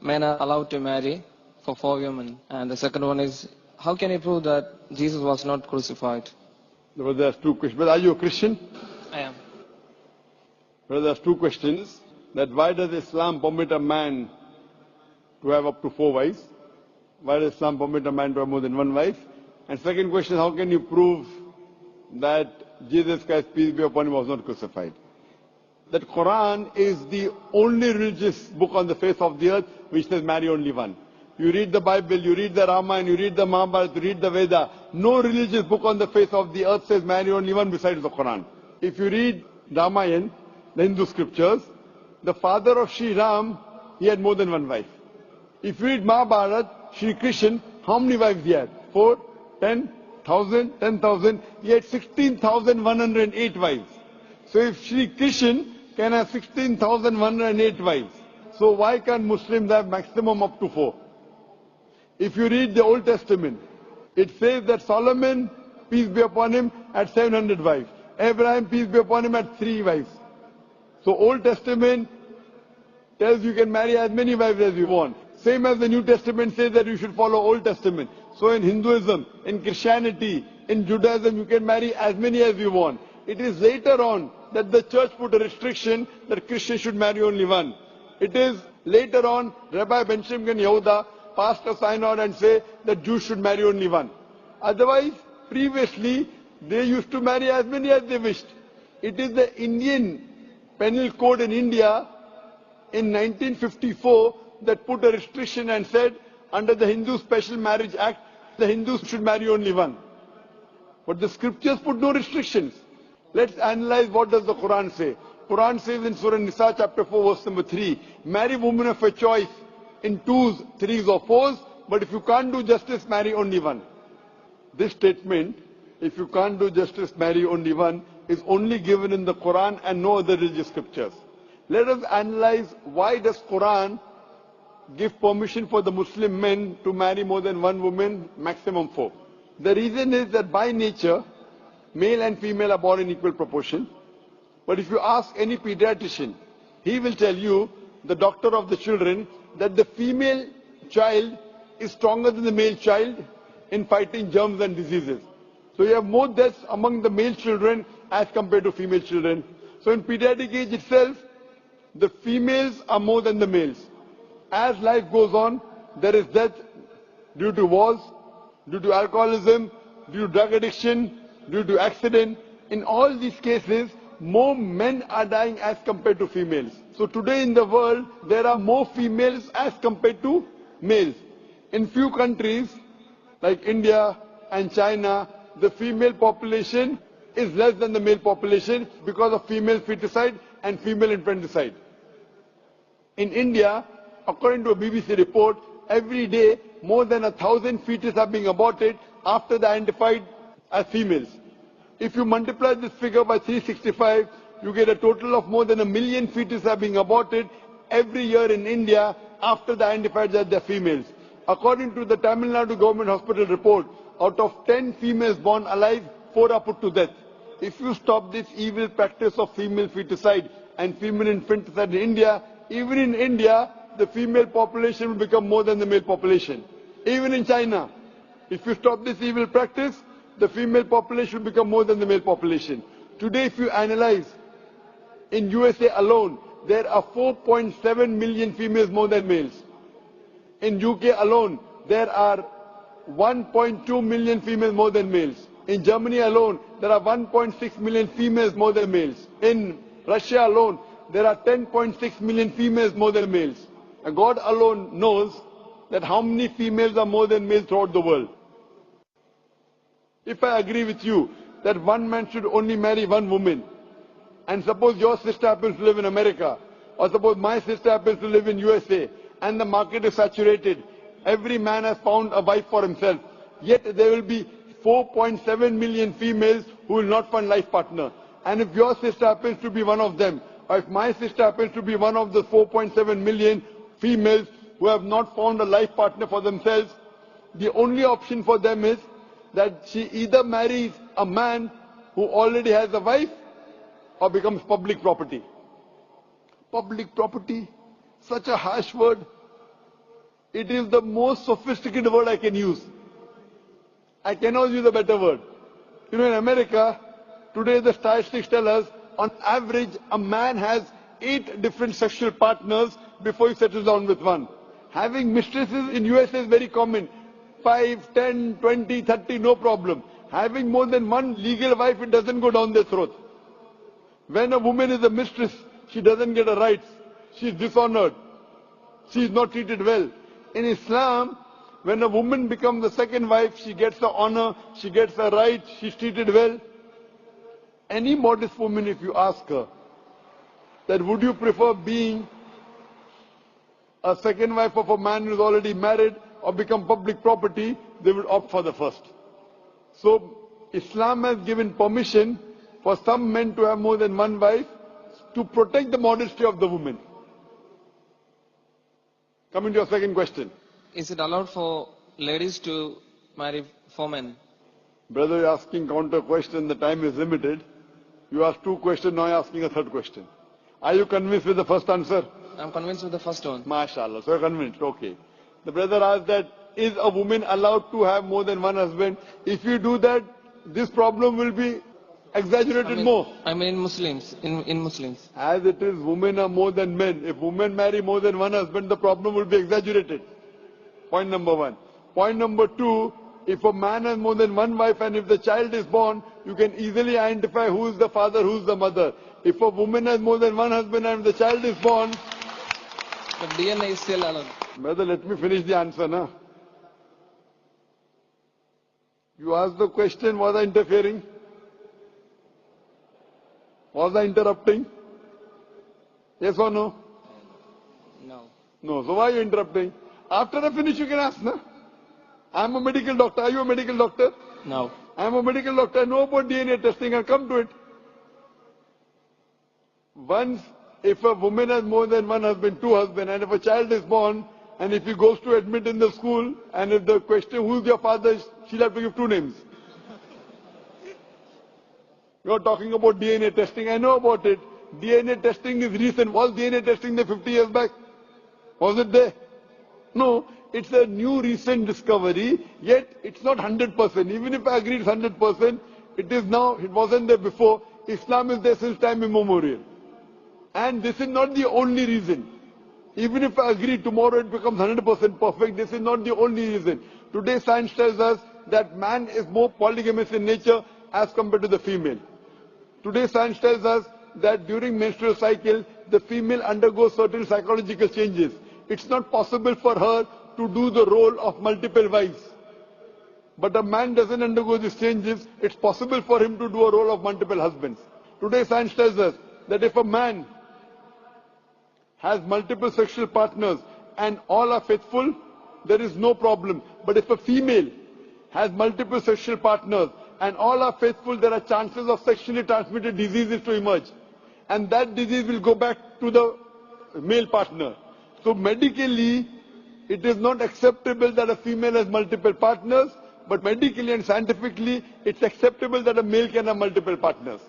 men are allowed to marry for 4 women? And the second one is, how can you prove that Jesus was not crucified? Well, there's two questions. But are you a Christian? I am. Well, there's two questions. That why does Islam permit a man to have up to 4 wives? Why does Islam permit a man to have more than 1 wife? And second question, how can you prove that Jesus Christ, peace be upon him, was not crucified? That Quran is the only religious book on the face of the earth which says marry only one. You read the Bible, you read the Ramayana, you read the Mahabharata, you read the Veda. No religious book on the face of the earth says marry only one besides the Quran. If you read Ramayana, the Hindu scriptures, the father of Sri Ram, he had more than 1 wife. If you read Mahabharata, Sri Krishna, how many wives he had? 4, 10, 1,000, 10,000. He had 16,108 wives. So if Sri Krishna can have 16,108 wives, so why can't Muslims have maximum up to 4? If you read the Old Testament, it says that Solomon, peace be upon him, had 700 wives. Abraham, peace be upon him, had 3 wives. So Old Testament tells you can marry as many wives as you want. Same as the New Testament says that you should follow Old Testament. So in Hinduism, in Christianity, in Judaism, you can marry as many as you want. It is later on that the church put a restriction that Christians should marry only one. It is later on Rabbi Benjamin Yehuda passed a synod and say that Jews should marry only one. Otherwise, previously, they used to marry as many as they wished. It is the Indian Penal Code in India in 1954 that put a restriction and said under the Hindu Special Marriage Act, the Hindus should marry only one. But the scriptures put no restrictions. Let's analyze what does the Quran say. Quran says in Surah Nisa chapter 4 verse number 3, marry women of your choice in 2s, 3s or 4s, but if you can't do justice, marry only one. This statement, if you can't do justice, marry only one, is only given in the Quran and no other religious scriptures. Let us analyze why does Quran give permission for the Muslim men to marry more than 1 woman, maximum 4. The reason is that by nature, male and female are born in equal proportion. But if you ask any pediatrician, he will tell you, the doctor of the children, that the female child is stronger than the male child in fighting germs and diseases. So you have more deaths among the male children as compared to female children. So in pediatric age itself, the females are more than the males. As life goes on, there is death due to wars, due to alcoholism, due to drug addiction, due to accident. In all these cases, more men are dying as compared to females. So today in the world, there are more females as compared to males. In few countries, like India and China, the female population is less than the male population because of female feticide and female infanticide. In India, according to a BBC report, every day more than 1,000 fetuses are being aborted after they are identified as females. If you multiply this figure by 365, you get a total of more than 1 million fetuses are being aborted every year in India after they are identified that they are females. According to the Tamil Nadu government hospital report, out of 10 females born alive, 4 are put to death. If you stop this evil practice of female feticide and female infanticide in India, even in India, the female population will become more than the male population. Even in China, if you stop this evil practice, the female population will become more than the male population. Today, if you analyze, in USA alone, there are 4.7 million females more than males. In UK alone, there are 1.2 million females more than males. In Germany alone, there are 1.6 million females more than males. In Russia alone, there are 10.6 million females more than males. And God alone knows that how many females are more than males throughout the world. If I agree with you that one man should only marry one woman, and suppose your sister happens to live in America, or suppose my sister happens to live in USA, and the market is saturated, every man has found a wife for himself, yet there will be 4.7 million females who will not find life partner. And if your sister happens to be one of them, or if my sister happens to be one of the 4.7 million females who have not found a life partner for themselves, the only option for them is that she either marries a man who already has a wife or becomes public property. Public property, such a harsh word. It is the most sophisticated word I can use. I cannot use a better word. You know, in America, today the statistics tell us, on average, a man has 8 different sexual partners before he settles down with one. Having mistresses in USA is very common. 5, 10, 20, 30, no problem. Having more than one legal wife, it doesn't go down their throat. When a woman is a mistress, she doesn't get her rights. She is dishonored. She is not treated well. In Islam, when a woman becomes the second wife, she gets the honor, she gets the rights, she is treated well. Any modest woman, if you ask her, that would you prefer being a second wife of a man who is already married or become public property, they would opt for the first. So Islam has given permission for some men to have more than one wife to protect the modesty of the woman. Coming to your second question. Is it allowed for ladies to marry 4 men? Brother, you're asking counter question, the time is limited. You asked 2 questions, now you're asking a 3rd question. Are you convinced with the first answer? I'm convinced with the first one. MashaAllah, so you're convinced, okay. The brother asked that, is a woman allowed to have more than one husband? If you do that, this problem will be exaggerated more. I mean in Muslims. In Muslims. As it is, women are more than men. If women marry more than one husband, the problem will be exaggerated. Point number 1. Point number 2, if a man has more than one wife and if the child is born, you can easily identify who is the father, who is the mother. If a woman has more than one husband and if the child is born, But DNA is still allowed. brother, let me finish the answer now. You asked the question, was I interfering? Was I interrupting? Yes or no? No. No. So why are you interrupting? After I finish, you can ask, no? I'm a medical doctor. Are you a medical doctor? No. I'm a medical doctor. I know about DNA testing. I'll come to it. Once, if a woman has more than one husband, 2 husbands, and if a child is born, and if he goes to admit in the school, and if the question, who's your father, she'll have to give 2 names. You're talking about DNA testing. I know about it. DNA testing is recent. Was DNA testing there 50 years back? Was it there? No. It's a new recent discovery, yet it's not 100%. Even if I agree it's 100%, it is now, it wasn't there before. Islam is there since time immemorial. And this is not the only reason. Even if I agree tomorrow it becomes 100% perfect, this is not the only reason. Today science tells us that man is more polygamous in nature as compared to the female. Today science tells us that during menstrual cycle, the female undergoes certain psychological changes. It's not possible for her to do the role of multiple wives. But a man doesn't undergo these changes, it's possible for him to do a role of multiple husbands. Today science tells us that if a man has multiple sexual partners and all are faithful, there is no problem. But if a female has multiple sexual partners and all are faithful, there are chances of sexually transmitted diseases to emerge. And that disease will go back to the male partner. So medically, it is not acceptable that a female has multiple partners, but medically and scientifically, it's acceptable that a male can have multiple partners.